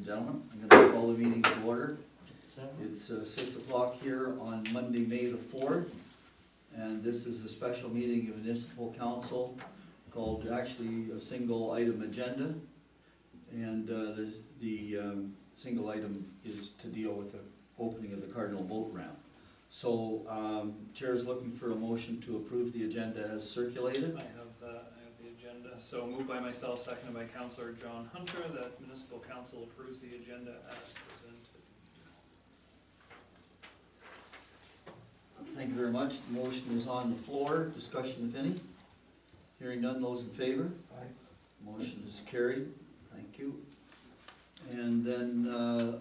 gentlemen. I'm going to call the meeting to order. It's 6 o'clock here on Monday, May the 4th, and this is a special meeting of Municipal Council called actually a single item agenda, and the single item is to deal with the opening of the Cardinal Boat Ramp. So, Chair is looking for a motion to approve the agenda as circulated. I have the agenda. So moved by myself, seconded by Councillor John Hunter, that Municipal Council approves the agenda as presented. Thank you very much. The motion is on the floor. Discussion, if any. Hearing none, those in favor? Aye. Motion is carried. Thank you. And then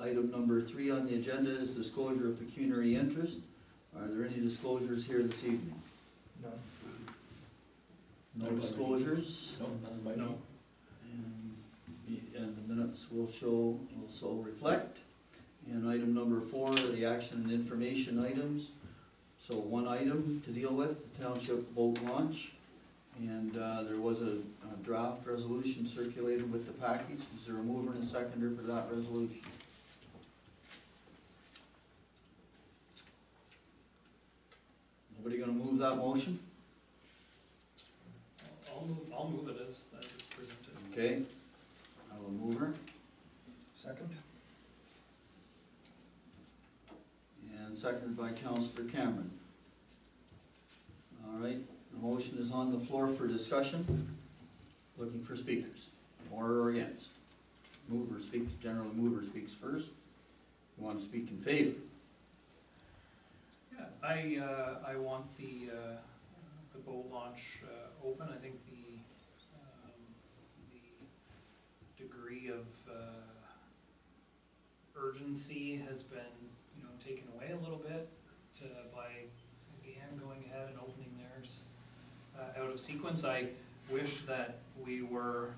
item number 3 on the agenda is disclosure of pecuniary interest. Are there any disclosures here this evening? None. No disclosures? No, none by me. No. And the minutes will show, also reflect. And item number 4 are the action and information items. So one item to deal with, the township boat launch. And there was a draft resolution circulated with the package. Is there a mover and a seconder for that resolution? Nobody gonna move that motion? I'll move it as it's presented. Okay, I will move her. Second? And seconded by Councillor Cameron. All right, the motion is on the floor for discussion. Looking for speakers, for or against. Mover speaks, generally mover speaks first. You want to speak in favor? Yeah, I want the boat launch open. I think the degree of urgency has been, taken away a little bit by again going ahead and opening theirs out of sequence. I wish that we were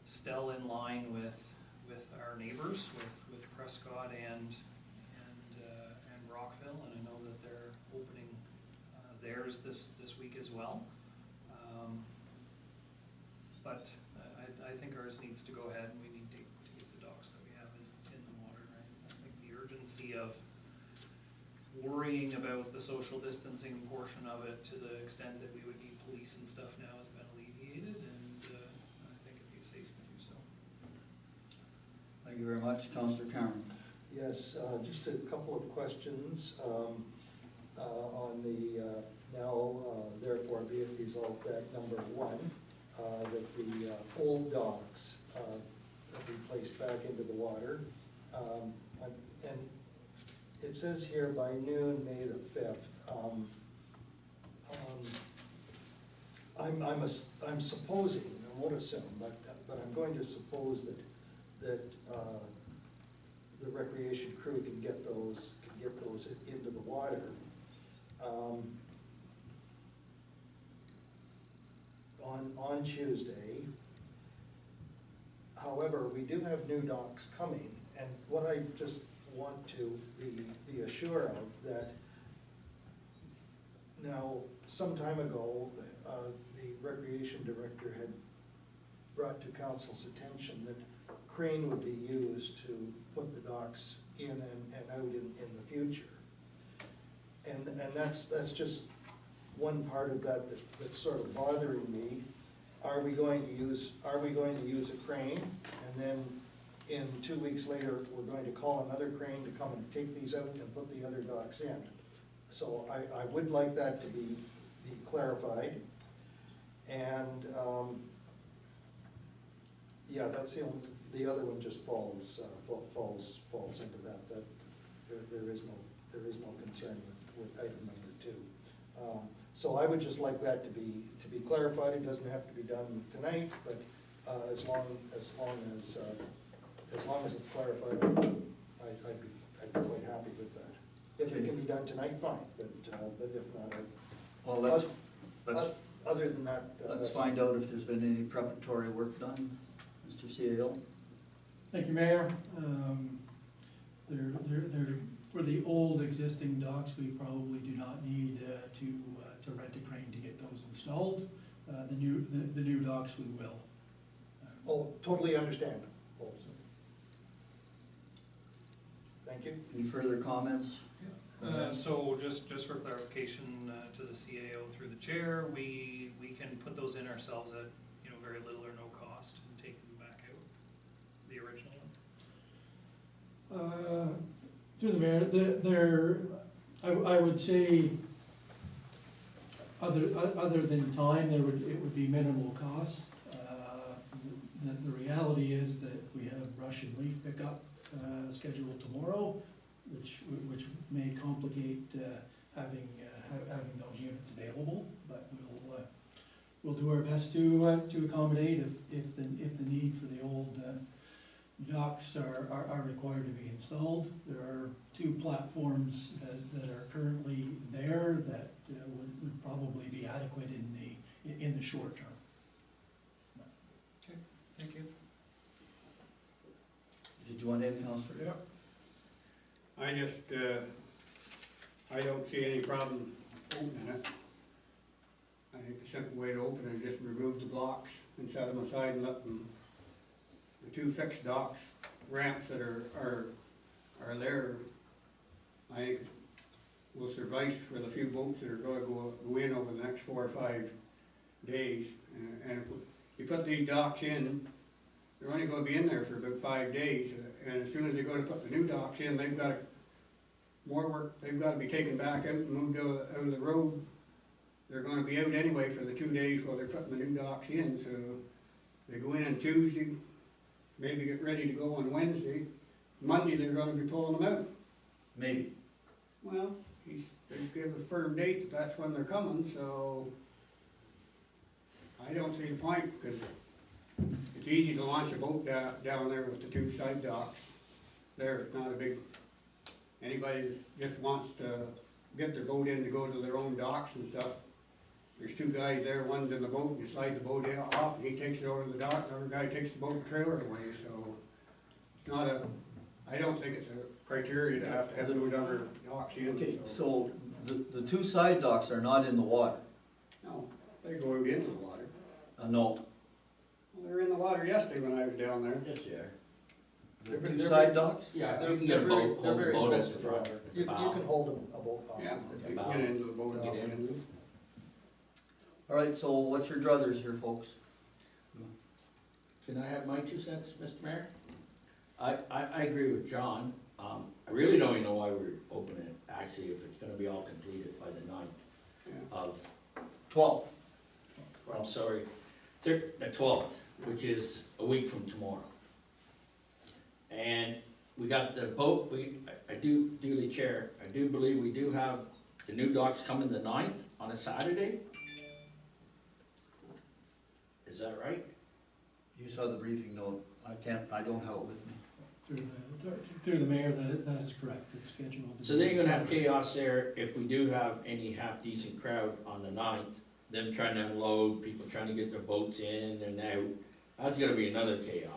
still in line with our neighbors, with Prescott and Rockville, and I know that they're opening theirs this week as well. But I think ours needs to go ahead, and we need to get the docks that we have in the water, right? I think the urgency of worrying about the social distancing portion of it to the extent that we would need police and stuff now has been alleviated, and I think it'd be safe to do so. Thank you very much. Councillor Cameron. Yes, just a couple of questions on the now therefore be it resolved that number 1, that the old docks be placed back into the water. And it says here by noon, May the 5th. I'm supposing, I won't assume, but I'm going to suppose that the recreation crew can get those into the water. On Tuesday. However, we do have new docks coming, and what I just want to be assured of that now, some time ago, the recreation director had brought to council's attention that crane would be used to put the docks in and out in the future. And that's just one part of that's sort of bothering me. Are we going to use a crane, and then in 2 weeks later we're going to call another crane to come and take these out and put the other docks in? So I would like that to be clarified. And yeah, that's the other one just falls into that. That there is no concern with item number 2. So I would just like that to be clarified. It doesn't have to be done tonight, but as long as it's clarified, I'd be quite happy with that. If it can be done tonight, fine. But if not, other than that, let's find out if there's been any preparatory work done, Mr. CAO. Thank you, Mayor. For the old existing docks, we probably do not need to rent a crane to get those installed. The new docks we will. oh, totally understandable. Thank you. Any further comments? So just for clarification, to the CAO through the chair, we can put those in ourselves at, you know, very little or no cost and take them back out, the original ones. Through the mayor, I would say, other than time, it would be minimal cost. The reality is that we have brush and leaf pickup scheduled tomorrow, which may complicate having those units available, but we'll do our best to accommodate if the need for the old docks are required to be installed. There are 2 platforms that are currently there that would probably be adequate in the short term. Thank you. Did you want to end, Councillor? Yeah. I just, I don't see any problem opening it. I think the simple way to open it is just remove the blocks and set them aside and let them, the 2 fixed docks, ramps that are there, I think will suffice for the few boats that are gonna go in over the next 4 or 5 days. And if you put these docks in, they're only gonna be in there for about 5 days, and as soon as they go to put the new docks in, they've got more work, they've gotta be taken back out and moved out of the road. They're gonna be out anyway for the 2 days while they're putting the new docks in, so they go in on Tuesday, maybe get ready to go on Wednesday. Monday, they're gonna be pulling them out. Maybe. Well, they give a firm date that that's when they're coming, so I don't see the point, because it's easy to launch a boat down there with the 2 side docks. There, it's not a big, anybody that just wants to get their boat in to go to their own docks and stuff. There's 2 guys there, one's in the boat, you slide the boat off, and he takes it over to the dock, the other guy takes the boat and trailer away, so it's not a, I don't think it's a criteria to have those other docks in. Okay, so the 2 side docks are not in the water? No, they go out into the water. No. Well, they were in the water yesterday when I was down there. Yes, they are. The They're 2 very- side docks? Yeah, They're- you can they're get a very- boat, they're hold the very boat close at to the the front. water. the You bow. can hold a boat off. Yeah, the you bow. can get into the boat Get off in. and All right, so what's your druthers here, folks? Can I have my 2 cents, Mr. Mayor? I agree with John. I really don't even know why we're opening it, actually, if it's gonna be all completed by the 9th yeah. of, 12th. I'm sorry, the 12th, which is a week from tomorrow. And we got the boat, I do, duly chair, I do believe we do have the new docks coming the 9th on a Saturday. Is that right? You saw the briefing note. I don't have it with me. Through the mayor, that is correct, it's scheduled. to So be then you're gonna have Saturday. chaos there if we do have any half-decent crowd on the 9th, them trying to unload, people trying to get their boats in and out. That's gonna be another chaos.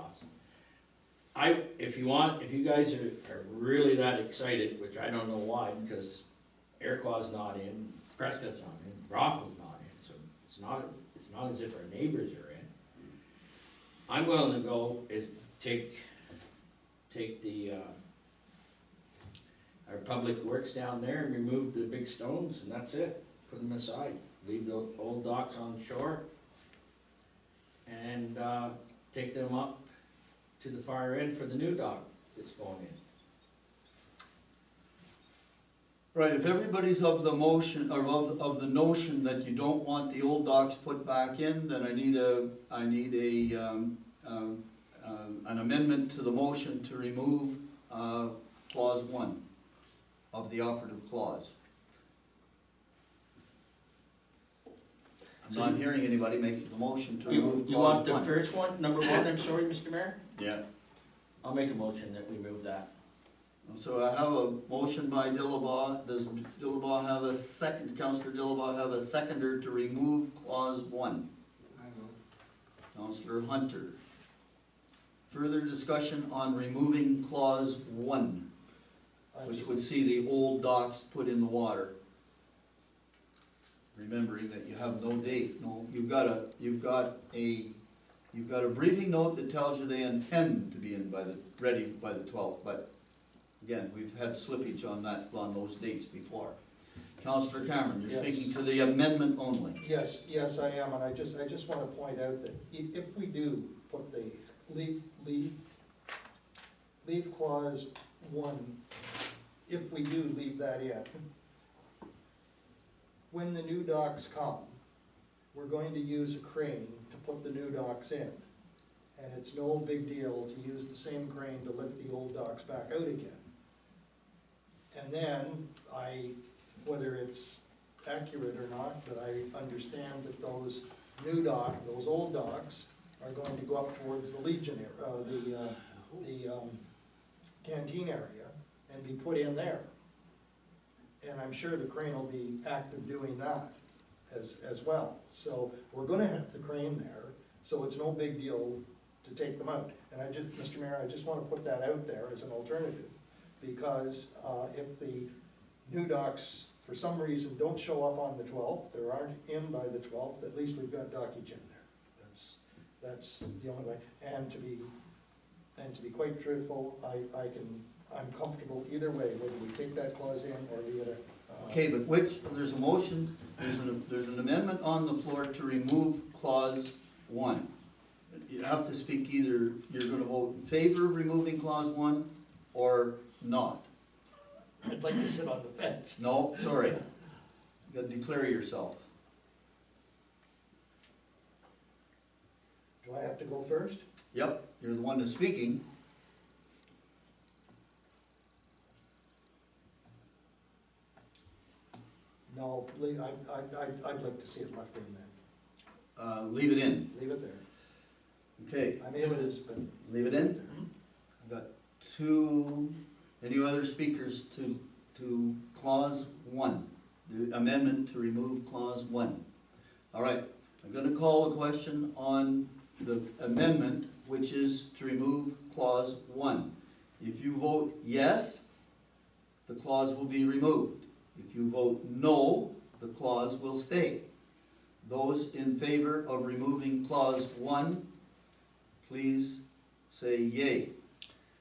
If you guys are really that excited, which I don't know why, because Iroquois not in, Prescott's not in, Rothwell's not in, so it's not as if our neighbors are in. I'm willing to go, take the, our public works down there and remove the big stones, and that's it. Put them aside, leave the old docks on shore, and take them up to the far end for the new dock that's going in. Right, if everybody's of the motion, or of the notion that you don't want the old docks put back in, then I need an amendment to the motion to remove clause 1 of the operative clause. I'm not hearing anybody making the motion to remove You want clause the 1. first one, number 1, I'm sorry, Mr. Mayor? Yeah. I'll make a motion that we move that. So I have a motion by Dillabaugh. Does Dillabaugh have a second, Councillor Dillabaugh have a seconder to remove clause 1? I will. Councillor Hunter. Further discussion on removing clause 1, which would see the old docks put in the water. Remembering that you have no date, you've got a briefing note that tells you they intend to be ready by the 12th, but Again, we've had slippage on that, on those dates before. Councillor Cameron, you're Yes. speaking to the amendment only. Yes, I am, and I just wanna point out that if we do put the leave clause 1, if we do leave that in, when the new docks come, we're going to use a crane to put the new docks in. And it's no big deal to use the same crane to lift the old docks back out again. And then whether it's accurate or not, but I understand that those old docks are going to go up towards the Legion, the canteen area and be put in there. And I'm sure the crane will be active doing that as well. So we're gonna have the crane there, so it's no big deal to take them out. And Mr. Mayor, I just wanna put that out there as an alternative, because if the new docks, for some reason, don't show up on the 12th, they aren't in by the 12th, at least we've got dockage in there. That's the only way. And to be quite truthful, I'm comfortable either way, whether we take that clause in or leave it. Okay, but there's a motion, there's an amendment on the floor to remove clause 1. You have to speak either, you're gonna vote in favor of removing clause 1 or not. I'd like to sit on the fence. No, sorry. You gotta declare yourself. Do I have to go first? Yep, you're the one that's speaking. No, I'd like to see it left in then. Leave it in. Leave it there. Okay, I mean, it is, but leave it in. I've got any other speakers to clause 1, the amendment to remove clause 1. All right, I'm gonna call a question on the amendment, which is to remove clause 1. If you vote yes, the clause will be removed. If you vote no, the clause will stay. Those in favor of removing clause 1, please say yay.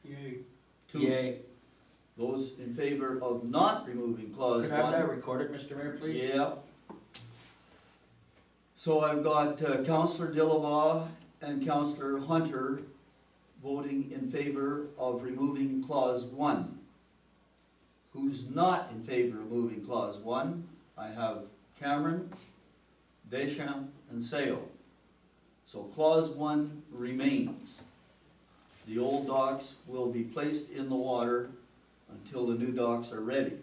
Yay. 2. Yay. Those in favor of not removing clause 1. Could I have that recorded, Mr. Mayor, please? Yeah. So I've got Councillor Dillabaugh and Councillor Hunter voting in favor of removing clause 1. Who's not in favor of moving clause 1? I have Cameron, Deschamps, and Seo. So clause 1 remains. The old docks will be placed in the water until the new docks are ready.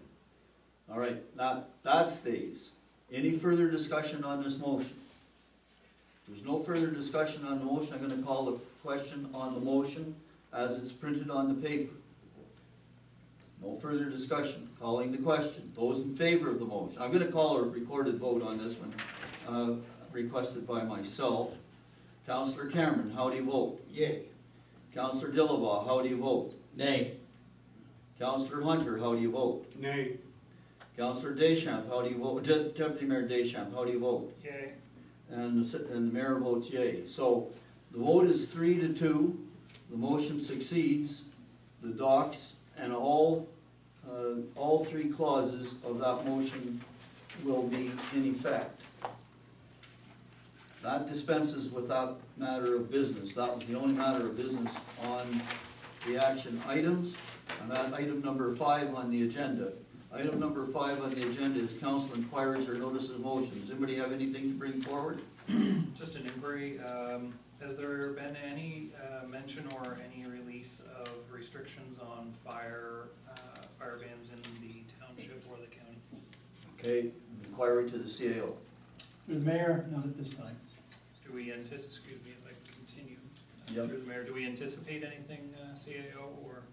All right, that stays. Any further discussion on this motion? If there's no further discussion on the motion, I'm gonna call the question on the motion as it's printed on the paper. No further discussion, calling the question. Those in favor of the motion, I'm gonna call a recorded vote on this one, requested by myself. Councillor Cameron, how do you vote? yay. Councillor Dillabaugh, how do you vote? Nay. Councillor Hunter, how do you vote? Nay. Councillor Deschamps, how do you vote? Deputy Mayor Deschamps, how do you vote? Yay. And the mayor votes yea. So the vote is 3-2. The motion succeeds. The docks and all 3 clauses of that motion will be in effect. That dispenses with that matter of business. That was the only matter of business on the action items. And that item number 5 on the agenda. Item number 5 on the agenda is council inquiries or notices of motion. Does anybody have anything to bring forward? Just an inquiry, has there been any mention or any release of restrictions on fire bans in the township or the county? Okay, inquiry to the CAO. Through the mayor, not at this time. Do we anticipate, excuse me if I can continue, Yep. through the mayor, do we anticipate anything CAO or?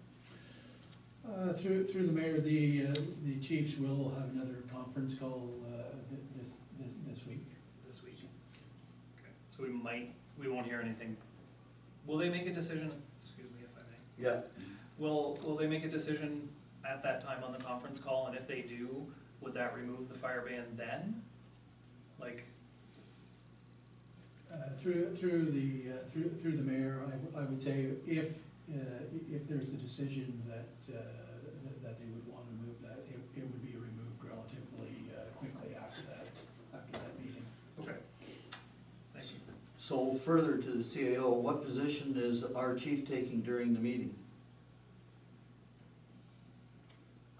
Through the mayor, the chiefs will have another conference call this week. This week? Okay, so we won't hear anything. Will they make a decision, excuse me if I may? Yeah. Will they make a decision at that time on the conference call, and if they do, would that remove the fire ban then? Like, Through the mayor, I would say if there's a decision that that they would want to move that, it would be removed relatively quickly after that meeting. Okay. Thank you. So further to the CAO, what position is our chief taking during the meeting?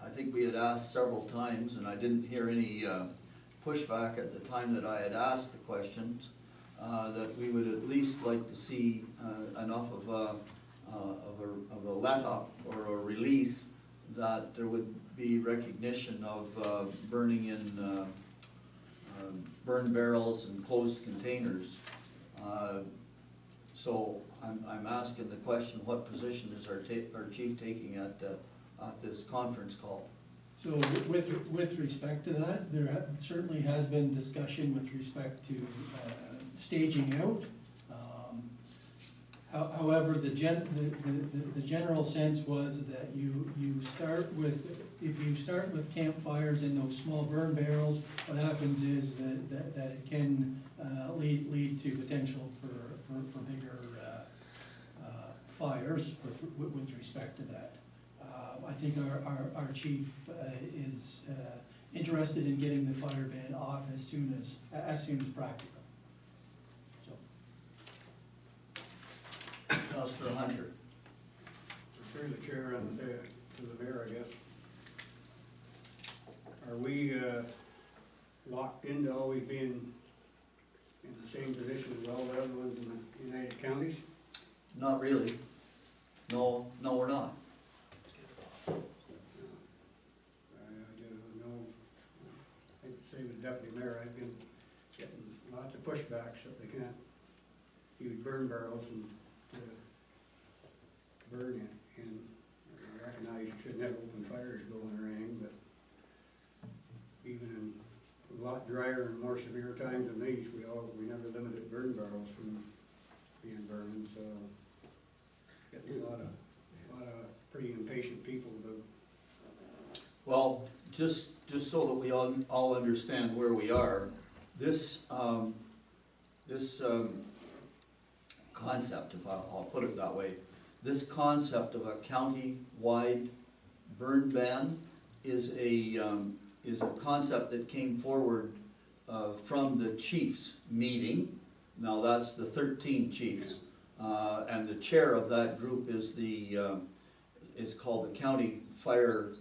I think we had asked several times, and I didn't hear any pushback at the time that I had asked the questions, that we would at least like to see enough of a let-up or a release that there would be recognition of burning in burn barrels and closed containers. So I'm asking the question, what position is our chief taking at this conference call? So with respect to that, there certainly has been discussion with respect to staging out. However, the general sense was that you start with, if you start with campfires in those small burn barrels, what happens is that it can lead to potential for bigger fires with respect to that. I think our chief is interested in getting the fire ban off as soon as practical. So. Councilor Hunter. Through the chair and to the mayor, I guess. Are we locked into always being in the same position as all the other ones in the United Counties? Not really. No, we're not. Same as deputy mayor, I've been getting lots of pushbacks that they can't use burn barrels and burn it. And I recognize you shouldn't have open fires going or anything, but even in a lot drier and more severe times than these, we never limited burn barrels from being burned, so getting a lot of pretty impatient people to. Well, just so that we all understand where we are, this concept, if I'll put it that way, this concept of a county-wide burn ban is a concept that came forward from the chiefs meeting. Now that's the 13 chiefs, and the chair of that group is called the County Fire.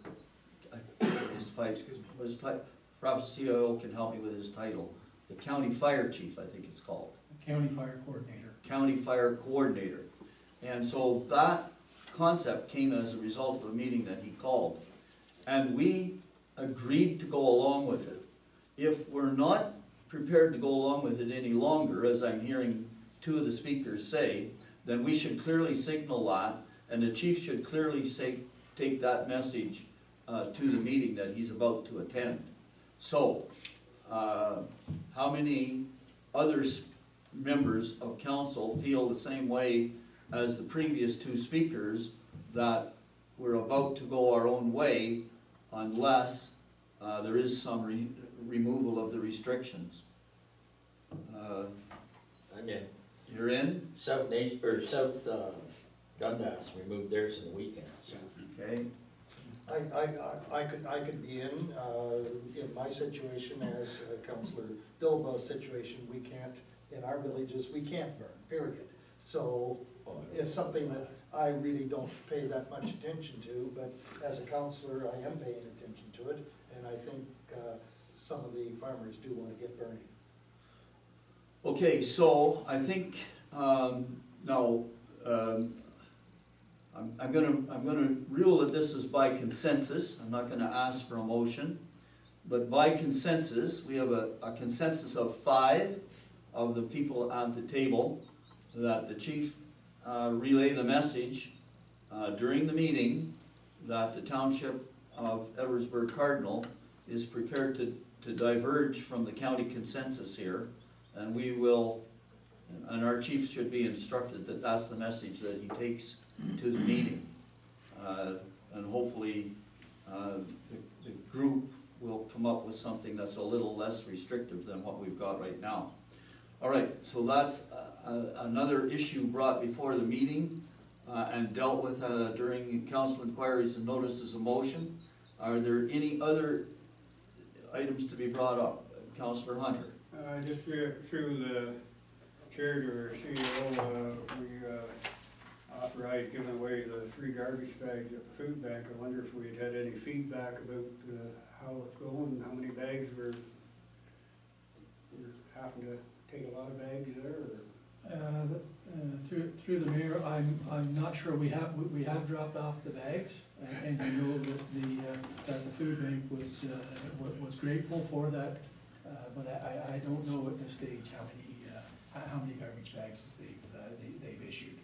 Perhaps the CIO can help me with his title. The County Fire Chief, I think it's called. County Fire Coordinator. County Fire Coordinator. And so that concept came as a result of a meeting that he called. And we agreed to go along with it. If we're not prepared to go along with it any longer, as I'm hearing two of the speakers say, then we should clearly signal that, and the chief should clearly take that message to the meeting that he's about to attend. So, how many other members of council feel the same way as the previous two speakers, that we're about to go our own way unless there is some removal of the restrictions? Again, You're in? South Dundas removed theirs in the weekend, so. Okay. I could be in my situation as Councillor Dillaba's situation, we can't, in our villages, we can't burn, period. So it's something that I really don't pay that much attention to, but as a councillor, I am paying attention to it, and I think some of the farmers do want to get burning. Okay, so I think now I'm gonna rule that this is by consensus. I'm not gonna ask for a motion, but by consensus, we have a consensus of 5 of the people at the table that the chief relay the message during the meeting that the township of Edwardsburg Cardinal is prepared to diverge from the county consensus here, and we will, and our chief should be instructed that that's the message that he takes to the meeting. And hopefully the group will come up with something that's a little less restrictive than what we've got right now. All right, so that's another issue brought before the meeting. and dealt with during council inquiries and notices of motion. Are there any other items to be brought up? Councillor Hunter? Just through the chair to our CEO, we authorized giving away the free garbage bags at the food bank. I wonder if we had any feedback about how it's going, how many bags we're having to take a lot of bags there, or? Through the mayor, I'm not sure, we have dropped off the bags, and you know that the food bank was grateful for that, but I don't know at this stage how many garbage bags they've issued,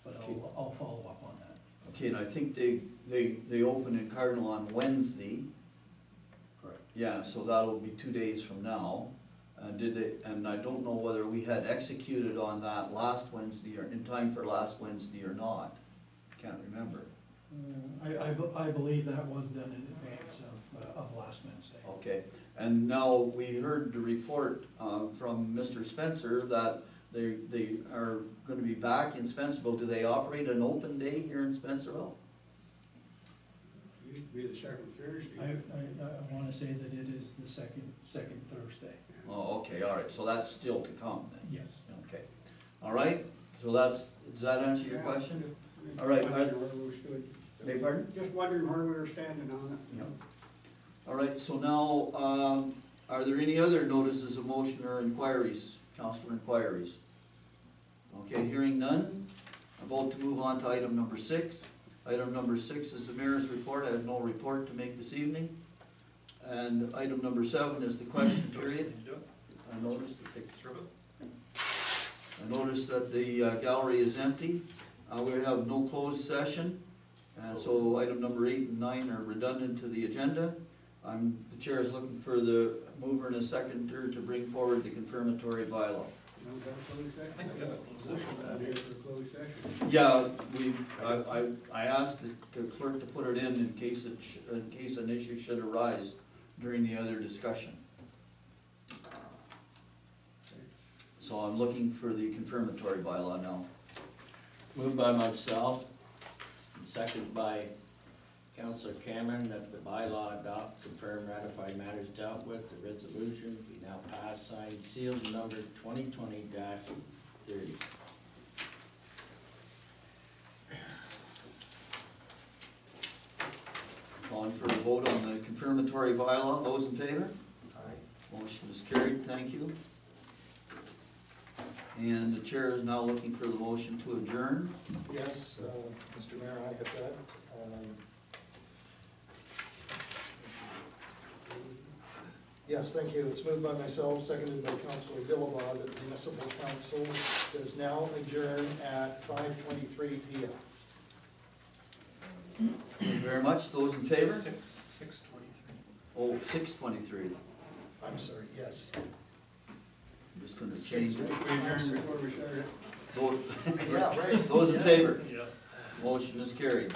but I'll follow up on that. Okay, and I think they open in Cardinal on Wednesday. Correct. Yeah, so that'll be 2 days from now. And I don't know whether we had executed on that last Wednesday or in time for last Wednesday or not. Can't remember. I believe that was done in advance of last Wednesday. Okay, and now we heard the report from Mr. Spencer that they are gonna be back in Spencerville. Do they operate an open day here in Spencerville? It used to be the second Thursday. I wanna say that it is the second Thursday. Oh, okay, all right, so that's still to come then? Yes. Okay, all right, so does that answer your Yeah, question? just All right, wondering where we stood. Beg pardon? Just wondering where we were standing on it. Yep. All right, so now, are there any other notices of motion or inquiries, council inquiries? Okay, hearing none, I vote to move on to item number 6. Item number 6 is the mayor's report. I have no report to make this evening. And item number 7 is the question period. I noticed that the gallery is empty. We have no closed session, and so item number 8 and 9 are redundant to the agenda. The chair is looking for the mover and a seconder to bring forward the confirmatory bylaw. You know, is that a closed session? I think we have a closed session. I'm here for a closed session. Yeah, I asked the clerk to put it in case an issue should arise during the other discussion. So I'm looking for the confirmatory bylaw now. Moved by myself, and seconded by Councillor Cameron, that the bylaw adopt, confirm, ratify matters dealt with, the resolution be now passed, signed, sealed, numbered 2020-30. Calling for a vote on the confirmatory bylaw. Those in favor? Aye. Motion is carried, thank you. And the chair is now looking for the motion to adjourn. Yes, Mr. Mayor, I have that. Yes, thank you. It's moved by myself, seconded by Councilor Dillabaugh, that the municipal council is now adjourned at 5:23 p.m. Thank you very much. Those in favor? 6:23. Oh, 6:23. I'm sorry, yes. I'm just gonna change it. We adjourned before we started. Vote- Yeah, right. Those in favor? Yeah. Motion is carried.